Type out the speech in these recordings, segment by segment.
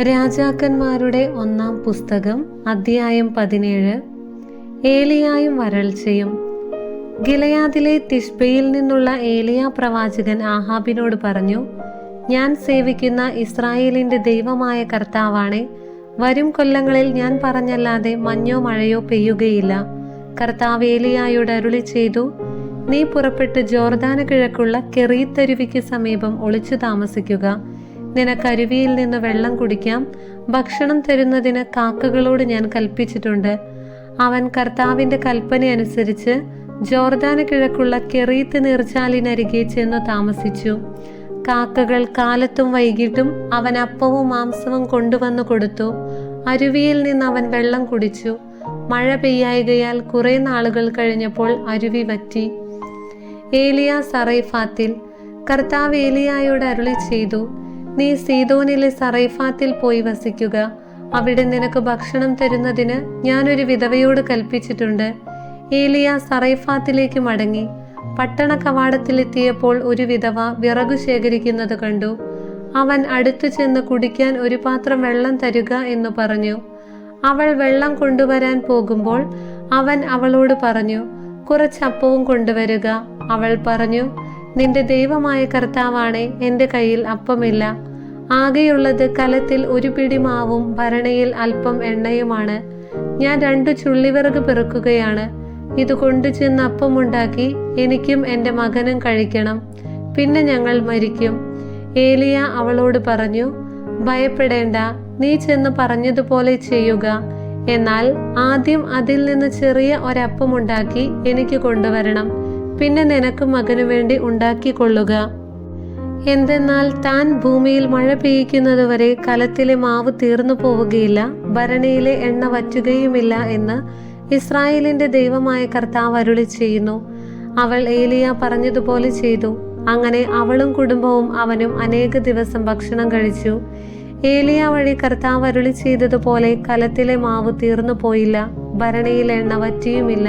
രാജാക്കന്മാരുടെ 1-ാം പുസ്തകം അധ്യായം 17. ഏലിയായും വരൾച്ചയും. ഗിലെയാദിലെ തിശ്ബയിൽ നിന്നുള്ള ഏലിയ പ്രവാചകൻ ആഹാബിനോട് പറഞ്ഞു, ഞാൻ സേവിക്കുന്ന ഇസ്രായേലിന്റെ ദൈവമായ കർത്താവാണേ, വരും കൊല്ലങ്ങളിൽ ഞാൻ പറഞ്ഞല്ലാതെ മഞ്ഞോ മഴയോ പെയ്യുകയില്ല. കർത്താവ് ഏലിയായോട് അരുളി ചെയ്തു, നീ പുറപ്പെട്ട് ജോർദാന് കിഴക്കുള്ള കെറീത്തരുവിക്ക് സമീപം ഒളിച്ചു താമസിക്കുക. നിനക്ക് അരുവിയിൽ നിന്ന് വെള്ളം കുടിക്കാം. ഭക്ഷണം തരുന്നതിന് കാക്കകളോട് ഞാൻ കൽപ്പിച്ചിട്ടുണ്ട്. അവൻ കർത്താവിന്റെ കൽപ്പന അനുസരിച്ച് ജോർദാന് കിഴക്കുള്ള കെറീത്ത് നീർച്ചാലിനരികെ ചെന്നു താമസിച്ചു. കാക്കകൾ കാലത്തും വൈകിട്ടും അവൻ അപ്പവും മാംസവും കൊണ്ടുവന്നു കൊടുത്തു. അരുവിയിൽ നിന്ന് അവൻ വെള്ളം കുടിച്ചു. മഴ പെയ്യായികയാൽ കുറെ നാളുകൾ കഴിഞ്ഞപ്പോൾ അരുവി വറ്റി. ഏലിയ സറൈഫാത്തിൽ. കർത്താവ് ഏലിയായോട് അരുളി ചെയ്തു, നീ സീദോനിലെ സറൈഫാത്തിൽ പോയി വസിക്കുക. അവിടെ നിനക്ക് ഭക്ഷണം തരുന്നതിന് ഞാനൊരു വിധവയോട് കൽപ്പിച്ചിട്ടുണ്ട്. ഏലിയ സറൈഫാത്തിലേക്ക് മടങ്ങി. പട്ടണ കവാടത്തിലെത്തിയപ്പോൾ ഒരു വിധവ വിറകു ശേഖരിക്കുന്നത് കണ്ടു. അവൻ അടുത്തു ചെന്ന് കുടിക്കാൻ ഒരു പാത്രം വെള്ളം തരുക എന്ന് പറഞ്ഞു. അവൾ വെള്ളം കൊണ്ടുവരാൻ പോകുമ്പോൾ അവൻ അവളോട് പറഞ്ഞു, കുറച്ചപ്പവും കൊണ്ടുവരിക. അവൾ പറഞ്ഞു, നിന്റെ ദൈവമായ കർത്താവാണേ, എൻ്റെ കയ്യിൽ അപ്പമില്ല. ആകെയുള്ളത് കലത്തിൽ ഒരു പിടി മാവും ഭരണിയിൽ അല്പം എണ്ണയുമാണ്. ഞാൻ 2 ചുള്ളിവിറക് പെറുക്കുകയാണ്. ഇത് കൊണ്ടുചെന്ന് അപ്പമുണ്ടാക്കി എനിക്കും എൻ്റെ മകനും കഴിക്കണം. പിന്നെ ഞങ്ങൾ മരിക്കും. ഏലിയ അവളോട് പറഞ്ഞു, ഭയപ്പെടേണ്ട, നീ ചെന്ന് പറഞ്ഞതുപോലെ ചെയ്യുക. എന്നാൽ ആദ്യം അതിൽ നിന്ന് ചെറിയ ഒരപ്പമുണ്ടാക്കി എനിക്ക് കൊണ്ടുവരണം. പിന്നെ നിനക്ക് മകനു വേണ്ടി ഉണ്ടാക്കിക്കൊള്ളുക. എന്തെന്നാൽ താൻ ഭൂമിയിൽ മഴ പെയ്യിക്കുന്നതുവരെ കലത്തിലെ മാവ് തീർന്നു പോവുകയില്ല, ഭരണിയിലെ എണ്ണ വറ്റുകയുമില്ല എന്ന് ഇസ്രായേലിന്റെ ദൈവമായ കർത്താവ് അരുളി ചെയ്യുന്നു. അവൾ ഏലിയ പറഞ്ഞതുപോലെ ചെയ്തു. അങ്ങനെ അവളും കുടുംബവും അവനും അനേക ദിവസം ഭക്ഷണം കഴിച്ചു. ഏലിയ വഴി കർത്താവ് അരുളി ചെയ്തതുപോലെ കലത്തിലെ മാവ് തീർന്നു പോയില്ല, ഭരണിയിൽ എണ്ണ വറ്റിയുമില്ല.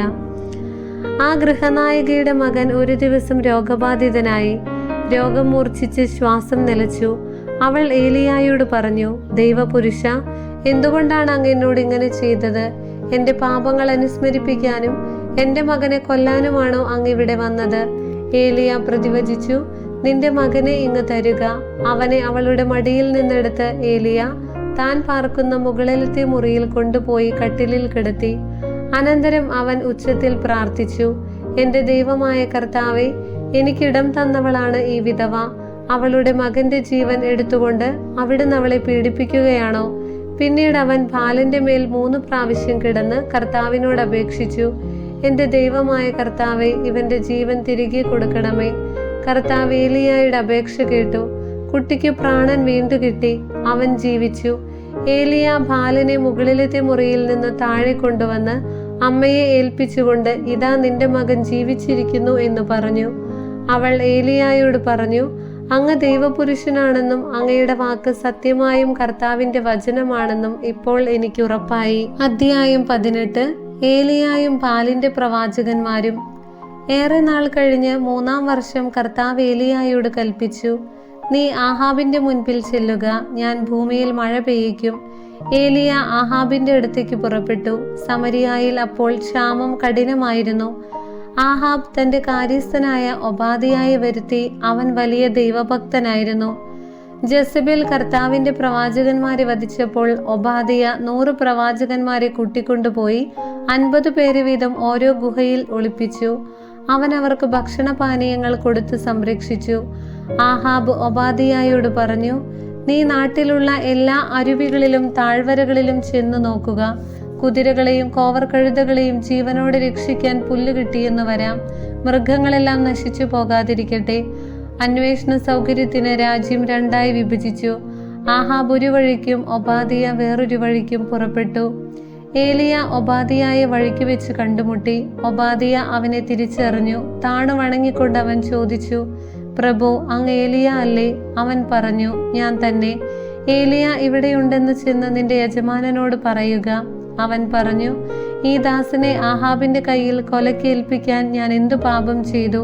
ആ ഗൃഹനായികയുടെ മകൻ ഒരു ദിവസം രോഗബാധിതനായി. രോഗം മൂർച്ഛിച്ച് ശ്വാസം നിലച്ചു. അവൾ ഏലിയായോട് പറഞ്ഞു, ദൈവപുരുഷ, എന്തുകൊണ്ടാണ് അങ്ങ് എന്നോട് ഇങ്ങനെ ചെയ്തത്? എൻ്റെ പാപങ്ങൾ അനുസ്മരിപ്പിക്കാനും എൻ്റെ മകനെ കൊല്ലാനുമാണോ അങ്ങ് ഇവിടെ വന്നത്? ഏലിയ പ്രതിവചിച്ചു, നിന്റെ മകനെ ഇങ്ങ് തരുക. അവനെ അവളുടെ മടിയിൽ നിന്നെടുത്ത് ഏലിയ താൻ പാർക്കുന്ന മുകളിലത്തെ മുറിയിൽ കൊണ്ടുപോയി കട്ടിലിൽ കിടത്തി. അനന്തരം അവൻ ഉച്ചത്തിൽ പ്രാർത്ഥിച്ചു, എൻ്റെ ദൈവമായ കർത്താവേ, എനിക്കിടം തന്നവളാണ് ഈ വിധവ. അവളുടെ മകന്റെ ജീവൻ എടുത്തുകൊണ്ട് അവിടുന്ന് അവളെ പീഡിപ്പിക്കുകയാണോ? പിന്നീട് അവൻ ബാലിന്റെ മേൽ 3 പ്രാവശ്യം കിടന്ന് കർത്താവിനോട് അപേക്ഷിച്ചു, എൻ്റെ ദൈവമായ കർത്താവേ, ഇവന്റെ ജീവൻ തിരികെ കൊടുക്കണമേ. കർത്താവ് ഏലിയായുടെ അപേക്ഷ കേട്ടു. കുട്ടിക്ക് പ്രാണൻ വീണ്ടു കിട്ടി. അവൻ ജീവിച്ചു. ഏലിയ ബാലിനെ മുകളിലത്തെ മുറിയിൽ നിന്ന് താഴെ കൊണ്ടുവന്ന് അമ്മയെ ഏൽപ്പിച്ചുകൊണ്ട്, ഇതാ നിന്റെ മകൻ ജീവിച്ചിരിക്കുന്നു എന്ന് പറഞ്ഞു. അവൾ ഏലിയായോട് പറഞ്ഞു, അങ്ങ് ദൈവപുരുഷനാണെന്നും അങ്ങയുടെ വാക്ക് സത്യമായും കർത്താവിന്റെ വചനമാണെന്നും ഇപ്പോൾ എനിക്ക് ഉറപ്പായി. അധ്യായം 18. ഏലിയായും ബാലിന്റെ പ്രവാചകന്മാരും. ഏറെ നാൾ കഴിഞ്ഞ് 3-ാം വർഷം കർത്താവ് ഏലിയായോട് കൽപ്പിച്ചു, നീ ആഹാബിന്റെ മുൻപിൽ ചെല്ലുക, ഞാൻ ഭൂമിയിൽ മഴ പെയ്യിക്കും. ഏലിയ ആഹാബിന്റെ അടുത്തേക്ക് പുറപ്പെട്ടു. സമരിയായിൽ അപ്പോൾ ക്ഷാമം കഠിനമായിരുന്നു. ആഹാബ് തന്റെ കാര്യസ്ഥനായ ഒബാദിയായെ വരുത്തി. അവൻ വലിയ ദൈവഭക്തനായിരുന്നു. ജെസബേൽ കർത്താവിന്റെ പ്രവാചകന്മാരെ വധിച്ചപ്പോൾ ഒബാദിയ 100 പ്രവാചകന്മാരെ കൂട്ടിക്കൊണ്ടുപോയി 50 പേര് വീതം ഓരോ ഗുഹയിൽ ഒളിപ്പിച്ചു. അവൻ അവർക്ക് ഭക്ഷണപാനീയങ്ങൾ കൊടുത്ത് സംരക്ഷിച്ചു. ആഹാബ് ഒബാദിയായോട് പറഞ്ഞു, നീ നാട്ടിലുള്ള എല്ലാ അരുവികളിലും താഴ്വരകളിലും ചെന്നു നോക്കുക. കുതിരകളെയും കോവർ കഴുതകളെയും ജീവനോടെ രക്ഷിക്കാൻ പുല്ല് കിട്ടിയെന്ന് വരാം. മൃഗങ്ങളെല്ലാം നശിച്ചു പോകാതിരിക്കട്ടെ. അന്വേഷണ സൗകര്യത്തിന് രാജ്യം 2ആയി വിഭജിച്ചു. ആഹാബ് ഒരു വഴിക്കും ഒബാദിയ വേറൊരു വഴിക്കും പുറപ്പെട്ടു. ഏലിയ ഒബാദിയായെ വഴിക്ക് വെച്ച് കണ്ടുമുട്ടി. ഒബാദിയ അവനെ തിരിച്ചറിഞ്ഞു. താണു വണങ്ങിക്കൊണ്ട് അവൻ ചോദിച്ചു, പ്രഭു, അങ്ങ് ഏലിയ അല്ലേ? അവൻ പറഞ്ഞു, ഞാൻ തന്നെ. ഏലിയ ഇവിടെയുണ്ടെന്ന് ചെന്ന് നിന്റെ യജമാനനോട് പറയുക. അവൻ പറഞ്ഞു, ഈ ദാസനെ ആഹാബിന്റെ കയ്യിൽ കൊലക്കേൽപ്പിക്കാൻ ഞാൻ എന്തു പാപം ചെയ്തു?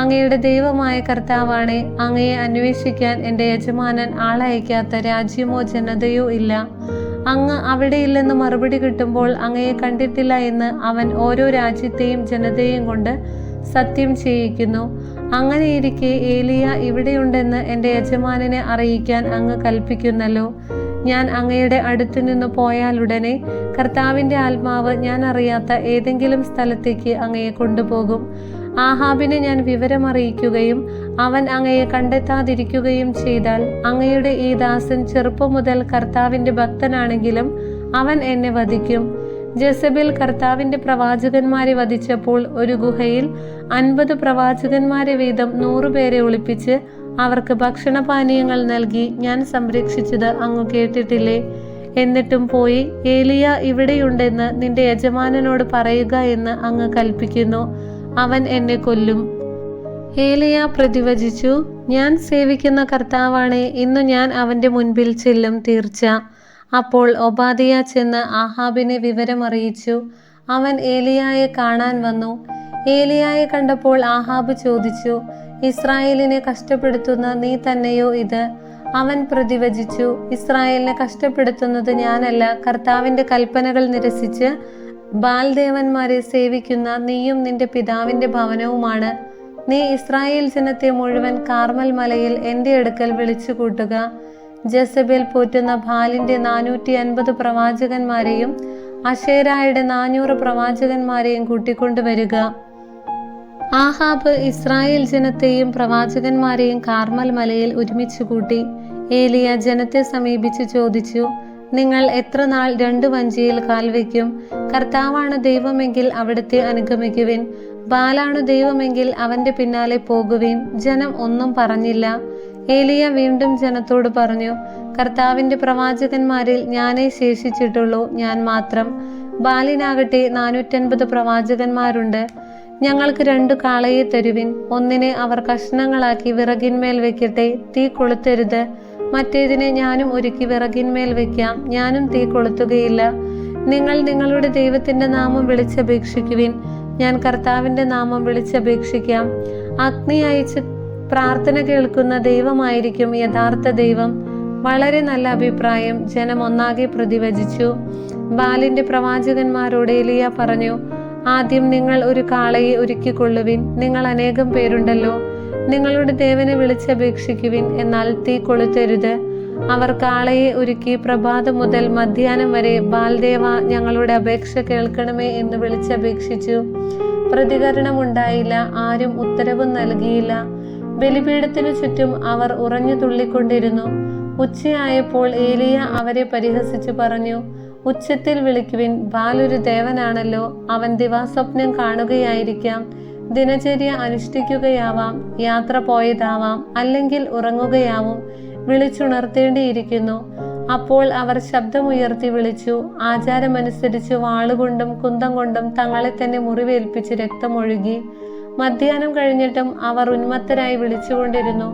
അങ്ങയുടെ ദൈവമായ കർത്താവാണേ, അങ്ങയെ അന്വേഷിക്കാൻ എൻ്റെ യജമാനൻ ആളയക്കാത്ത രാജ്യമോ ജനതയോ ഇല്ല. അങ്ങ് അവിടെയില്ലെന്ന് മറുപടി കിട്ടുമ്പോൾ അങ്ങയെ കണ്ടിട്ടില്ല എന്ന് അവൻ ഓരോ രാജ്യത്തെയും ജനതയെയും കൊണ്ട് സത്യം ചെയ്യിക്കുന്നു. അങ്ങനെയിരിക്കെ ഏലിയ ഇവിടെയുണ്ടെന്ന് എൻ്റെ യജമാനനെ അറിയിക്കാൻ അങ്ങ് കൽപ്പിക്കുന്നല്ലോ. ഞാൻ അങ്ങയുടെ അടുത്തു നിന്ന് പോയാലുടനെ കർത്താവിൻ്റെ ആത്മാവ് ഞാൻ അറിയാത്ത ഏതെങ്കിലും സ്ഥലത്തേക്ക് അങ്ങയെ കൊണ്ടുപോകും. ആഹാബിനെ ഞാൻ വിവരമറിയിക്കുകയും അവൻ അങ്ങയെ കണ്ടെത്താതിരിക്കുകയും ചെയ്താൽ അങ്ങയുടെ ഈ ദാസൻ ചെറുപ്പം മുതൽ കർത്താവിൻ്റെ ഭക്തനാണെങ്കിലും അവൻ എന്നെ വധിക്കും. ജെസബേൽ കർത്താവിൻ്റെ പ്രവാചകന്മാരെ വധിച്ചപ്പോൾ ഒരു ഗുഹയിൽ 50 പ്രവാചകന്മാരെ വീതം 100 പേരെ ഒളിപ്പിച്ച് അവർക്ക് ഭക്ഷണപാനീയങ്ങൾ നൽകി ഞാൻ സംരക്ഷിച്ചത് അങ്ങ് കേട്ടിട്ടില്ലേ? എന്നിട്ടും പോയി ഏലിയ ഇവിടെയുണ്ടെന്ന് നിന്റെ യജമാനനോട് പറയുക എന്ന് അങ്ങ് കൽപ്പിക്കുന്നു. അവൻ എന്നെ കൊല്ലും. ഏലിയ പ്രതിവചിച്ചു, ഞാൻ സേവിക്കുന്ന കർത്താവാണേ, ഇന്നു ഞാൻ അവൻ്റെ മുൻപിൽ ചെല്ലും തീർച്ച. അപ്പോൾ ഒബാദിയ ചെന്ന് ആഹാബിനെ വിവരമറിയിച്ചു. അവൻ ഏലിയായെ കാണാൻ വന്നു. ഏലിയായെ കണ്ടപ്പോൾ ആഹാബ് ചോദിച്ചു, ഇസ്രായേലിനെ കഷ്ടപ്പെടുത്തുന്ന നീ തന്നെയോ ഇത്? അവൻ പ്രതിവചിച്ചു, ഇസ്രായേലിനെ കഷ്ടപ്പെടുത്തുന്നത് ഞാനല്ല, കർത്താവിൻ്റെ കൽപ്പനകൾ നിരസിച്ച് ബാൽദേവന്മാരെ സേവിക്കുന്ന നീയും നിന്റെ പിതാവിൻ്റെ ഭവനവുമാണ്. നീ ഇസ്രായേൽ ജനത്തെ മുഴുവൻ കാർമൽ മലയിൽ എൻ്റെ അടുക്കൽ വിളിച്ചു കൂട്ടുക. ജെസബേൽ പോറ്റുന്ന ബാലിൻ്റെ 450 പ്രവാചകന്മാരെയും അശേരായുടെ 400 പ്രവാചകന്മാരെയും കൂട്ടിക്കൊണ്ടുവരിക. ആഹാബ് ഇസ്രായേൽ ജനത്തെയും പ്രവാചകന്മാരെയും കാർമൽ മലയിൽ ഒരുമിച്ച് കൂട്ടി. ഏലിയ ജനത്തെ സമീപിച്ച് ചോദിച്ചു, നിങ്ങൾ എത്ര നാൾ 2 വഞ്ചിയിൽ കാൽവെക്കും? കർത്താവാണ് ദൈവമെങ്കിൽ അവിടുത്തെ അനുഗമിക്കുവിൻ, ബാലാണ് ദൈവമെങ്കിൽ അവന്റെ പിന്നാലെ പോകുവിൻ. ജനം ഒന്നും പറഞ്ഞില്ല. ഏലിയ വീണ്ടും ജനത്തോട് പറഞ്ഞു, കർത്താവിൻ്റെ പ്രവാചകന്മാരിൽ ഞാനേ ശേഷിച്ചിട്ടുള്ളൂ, ഞാൻ മാത്രം. ബാലിനാകട്ടെ 450 പ്രവാചകന്മാരുണ്ട്. ഞങ്ങൾക്ക് 2 കാളയെ തരുവിൻ. ഒന്നിനെ അവർ കഷ്ണങ്ങളാക്കി വിറകിന്മേൽ വെക്കട്ടെ, തീ കൊളുത്തരുത്. മറ്റേതിനെ ഞാനും ഒരുക്കി വിറകിന്മേൽ വെക്കാം, ഞാനും തീ കൊളുത്തുകയില്ല. നിങ്ങൾ നിങ്ങളുടെ ദൈവത്തിൻ്റെ നാമം വിളിച്ചപേക്ഷിക്കുവിൻ, ഞാൻ കർത്താവിൻ്റെ നാമം വിളിച്ചപേക്ഷിക്കാം. അഗ്നി അയച്ച് പ്രാർത്ഥന കേൾക്കുന്ന ദൈവമായിരിക്കും യഥാർത്ഥ ദൈവം. വളരെ നല്ല അഭിപ്രായം. ജനം ഒന്നാകെ പ്രതിവചിച്ചു. ബാലിൻ്റെ പ്രവാചകന്മാരോട് ഏലിയ പറഞ്ഞു, ആദ്യം നിങ്ങൾ ഒരു കാളയെ ഒരുക്കിക്കൊള്ളുവിൻ. നിങ്ങൾ അനേകം പേരുണ്ടല്ലോ. നിങ്ങളുടെ ദേവനെ വിളിച്ചപേക്ഷിക്കുവിൻ, എന്നാൽ തീ കൊളുത്തരുത്. അവർ കാളയെ ഒരുക്കി പ്രഭാതം മുതൽ മധ്യാഹ്നം വരെ, ബാൽദേവ, ഞങ്ങളുടെ അപേക്ഷ കേൾക്കണമേ എന്ന് വിളിച്ചപേക്ഷിച്ചു. പ്രതികരണമുണ്ടായില്ല, ആരും ഉത്തരവും നൽകിയില്ല. ബലിപീഠത്തിനു ചുറ്റും അവർ ഉറഞ്ഞു തുള്ളിക്കൊണ്ടിരുന്നു. ഉച്ചയായപ്പോൾ ഏലിയ അവരെ പരിഹസിച്ചു പറഞ്ഞു, ഉച്ചത്തിൽ വിളിക്കുവിൻ, ബാൽ ഒരു ദേവനാണല്ലോ. അവൻ ദിവാസ്വപ്നം കാണുകയായിരിക്കാം, ദിനചര്യ അനുഷ്ഠിക്കുകയാവാം, യാത്ര പോയതാവാം, അല്ലെങ്കിൽ ഉറങ്ങുകയാവും. വിളിച്ചുണർത്തേണ്ടിയിരിക്കുന്നു. അപ്പോൾ അവർ ശബ്ദമുയർത്തി വിളിച്ചു. ആചാരമനുസരിച്ച് വാളുകൊണ്ടും കുന്തം കൊണ്ടും തങ്ങളെ തന്നെ മുറിവേൽപ്പിച്ച് രക്തമൊഴുകി. മധ്യാഹ്നം കഴിഞ്ഞിട്ടും അവർ ഉന്മത്തരായി വിളിച്ചുകൊണ്ടിരുന്നു.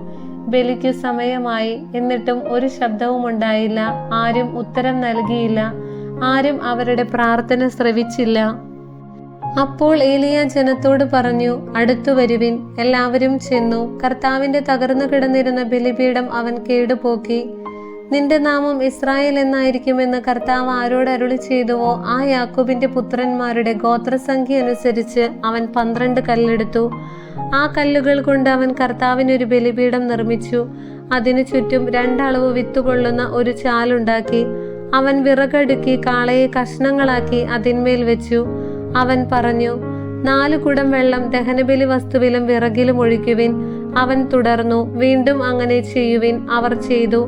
ബലിക്കു സമയമായി, എന്നിട്ടും ഒരു ശബ്ദവും ഉണ്ടായില്ല. ആരും ഉത്തരം നൽകിയില്ല. ആരും അവരുടെ പ്രാർത്ഥന ശ്രവിച്ചില്ല. അപ്പോൾ ഏലിയ ജനത്തോട് പറഞ്ഞു, അടുത്തു വരുവിൻ. എല്ലാവരും ചെന്നു. കർത്താവിന്റെ തകർന്നു കിടന്നിരുന്ന ബലിപീഠം അവൻ കേടുപോക്കി. നിന്റെ നാമം ഇസ്രായേൽ എന്നായിരിക്കുമെന്ന് കർത്താവ് ആരോട് അരുളി ചെയ്തുവോ ആ യാക്കോബിന്റെ പുത്രന്മാരുടെ ഗോത്രസംഖ്യ അനുസരിച്ച് അവൻ 12 കല്ലെടുത്തു. ആ കല്ലുകൾ കൊണ്ട് അവൻ കർത്താവിനൊരു ബലിപീഠം നിർമ്മിച്ചു. അതിനു ചുറ്റും 2 അളവ് വിത്തുകൊള്ളുന്ന ഒരു ചാലുണ്ടാക്കി. അവൻ വിറകടുക്കി കാളയെ കഷ്ണങ്ങളാക്കി അതിന്മേൽ വെച്ചു. അവൻ പറഞ്ഞു, 4 കുടം വെള്ളം ദഹനബലി വസ്തുവിലും വിറകിലും ഒഴിക്കുവിൻ. അവൻ തുടർന്നു, വീണ്ടും അങ്ങനെ ചെയ്യുവിൻ. അവർ ചെയ്തു.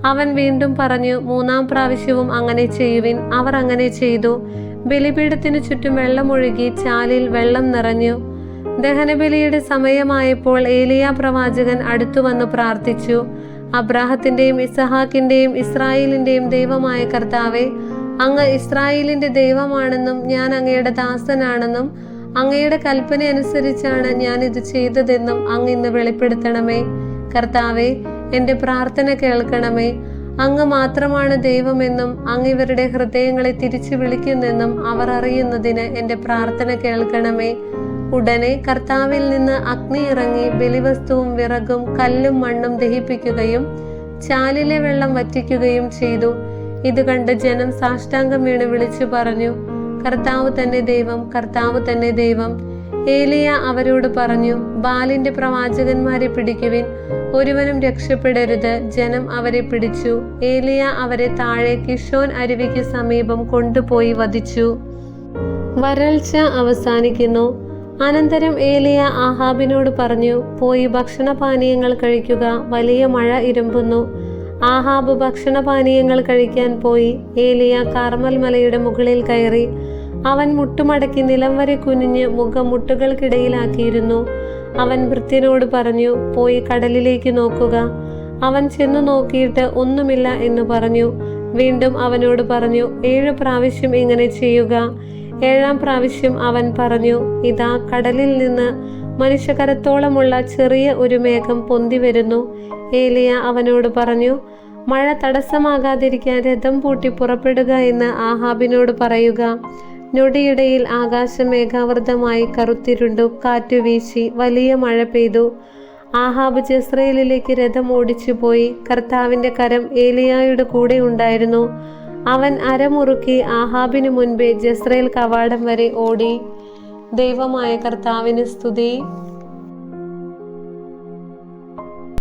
അവൻ വീണ്ടും പറഞ്ഞു, 3-ാം പ്രാവശ്യവും അങ്ങനെ ചെയ്യുവിൻ. അവർ അങ്ങനെ ചെയ്തു. ബലിപീഠത്തിനു ചുറ്റും വെള്ളമൊഴുകി ചാലിൽ വെള്ളം നിറഞ്ഞു. ദഹനബലിയുടെ സമയമായപ്പോൾ ഏലിയ പ്രവാചകൻ അടുത്തു വന്നു പ്രാർത്ഥിച്ചു, അബ്രാഹത്തിന്റെയും ഇസഹാക്കിന്റെയും ഇസ്രായേലിന്റെയും ദൈവമായ കർത്താവേ, അങ്ങ് ഇസ്രായേലിന്റെ ദൈവമാണെന്നും ഞാൻ അങ്ങയുടെ ദാസനാണെന്നും അങ്ങയുടെ കൽപ്പന അനുസരിച്ചാണ് ഞാൻ ഇത് ചെയ്തതെന്നും അങ്ങ് ഇന്ന് വെളിപ്പെടുത്തണമേ. കർത്താവേ, എൻ്റെ പ്രാർത്ഥന കേൾക്കണമേ. അങ്ങ് മാത്രമാണ് ദൈവമെന്നും അങ്ങ് ഇവരുടെ ഹൃദയങ്ങളെ തിരിച്ചു വിളിക്കുന്നെന്നും അവർ അറിയുന്നതിന് എൻ്റെ പ്രാർത്ഥന കേൾക്കണമേ. ഉടനെ കർത്താവിൽ നിന്ന് അഗ്നി ഇറങ്ങി ബലിവസ്തുവും വിറകും കല്ലും മണ്ണും ദഹിപ്പിക്കുകയും ചാലിലെ വെള്ളം വറ്റിക്കുകയും ചെയ്തു. ഇത് കണ്ട് ജനം സാഷ്ടാംഗം വീണ് വിളിച്ചു പറഞ്ഞു, കർത്താവ് തന്നെ ദൈവം, കർത്താവ് തന്നെ ദൈവം. ഏലിയ അവരോട് പറഞ്ഞു, ബാലിന്റെ പ്രവാചകന്മാരെ പിടിക്കുവിൻ, ഒരുവനും രക്ഷപ്പെടരുത്. ജനം അവരെ പിടിച്ചു. ഏലിയ അവരെ താഴെ കിഷോൻ അരുവിക്ക് സമീപം കൊണ്ടുപോയി വധിച്ചു. വരൾച്ച അവസാനിക്കുന്നു. അനന്തരം ഏലിയ ആഹാബിനോട് പറഞ്ഞു, പോയി ഭക്ഷണപാനീയങ്ങൾ കഴിക്കുക, വലിയ മഴ ഇരുമ്പുന്നു. ആഹാബ് ഭക്ഷണപാനീയങ്ങൾ കഴിക്കാൻ പോയി. ഏലിയ കാർമൽ മലയുടെ മുകളിൽ കയറി. അവൻ മുട്ടുമടക്കി നിലം വരെ കുനിഞ്ഞ് മുഖം മുട്ടുകൾക്കിടയിലാക്കിയിരുന്നു. അവൻ ഭൃത്യനോട് പറഞ്ഞു, പോയി കടലിലേക്ക് നോക്കുക. അവൻ ചെന്നു നോക്കിയിട്ട് ഒന്നുമില്ല എന്ന് പറഞ്ഞു. വീണ്ടും അവനോട് പറഞ്ഞു, 7 പ്രാവശ്യം ഇങ്ങനെ ചെയ്യുക. 7-ാം പ്രാവശ്യം അവൻ പറഞ്ഞു, ഇതാ കടലിൽ നിന്ന് മനുഷ്യകരത്തോളമുള്ള ചെറിയ ഒരു മേഘം പൊന്തി വരുന്നു. ഏലിയ അവനോട് പറഞ്ഞു, മഴ തടസ്സമാകാതിരിക്കാൻ രഥം പൂട്ടി പുറപ്പെടുക എന്ന് ആഹാബിനോട് പറയുക. ഞൊടിയിടയിൽ ആകാശം മേഘാവൃതമായി കറുത്തിരുണ്ടു. കാറ്റു വീശി വലിയ മഴ പെയ്തു. ആഹാബ് ജസ്രയേലിലേക്ക് രഥം ഓടിച്ചു പോയി. കർത്താവിന്റെ കരം ഏലിയായുടെ കൂടെ ഉണ്ടായിരുന്നു. അവൻ അരമുറുക്കി ആഹാബിന് മുൻപേ ജസ്രയേൽ കവാടം വരെ ഓടി. ദൈവമായ കർത്താവിന് സ്തുതി.